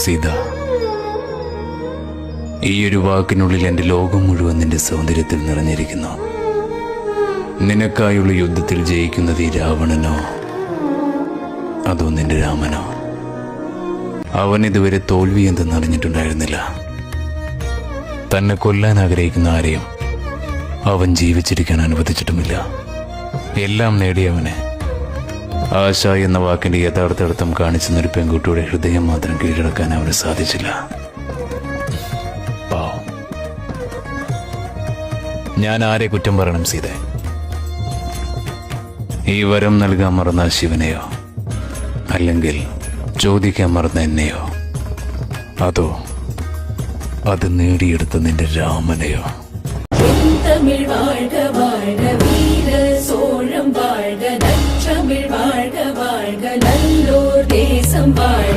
സീത, ഈ ഒരു വാക്കിനുള്ളിൽ എൻ്റെ ലോകം മുഴുവൻ നിന്റെ സൗന്ദര്യത്തിൽ നിറഞ്ഞിരിക്കുന്നു. നിനക്കായുള്ള യുദ്ധത്തിൽ ജയിക്കുന്നത് ഈ രാവണനോ അതോ നിന്റെ രാമനോ? അവൻ ഇതുവരെ തോൽവി എന്തെന്നറിഞ്ഞിട്ടുണ്ടായിരുന്നില്ല. തന്നെ കൊല്ലാൻ ആഗ്രഹിക്കുന്ന ആരെയും അവൻ ജീവിച്ചിരിക്കാൻ അനുവദിച്ചിട്ടുമില്ല. എല്ലാം നേടിയവനെ ആശ എന്ന വാക്കിന്റെ യഥാർത്ഥ അർത്ഥം കാണിച്ചെന്നൊരു പെൺകുട്ടിയുടെ ഹൃദയം മാത്രം കീഴടക്കാൻ അവന് സാധിച്ചില്ല. പാവം. ഞാൻ ആരെ കുറ്റം പറയണം സീത? ഈ വരം നൽകാൻ മറന്ന ശിവനെയോ, അല്ലെങ്കിൽ ചോദിക്കാൻ മറന്ന എന്നെയോ, അതോ അത് നേടിയെടുത്ത നിന്റെ രാമനെയോ? தமிழ் வாழ்க வாழ்க வீர சோழம் வாழ்க நற்றமிழ் வாழ்க வாழ்க நல்லோர் தேசம் வாழ்க.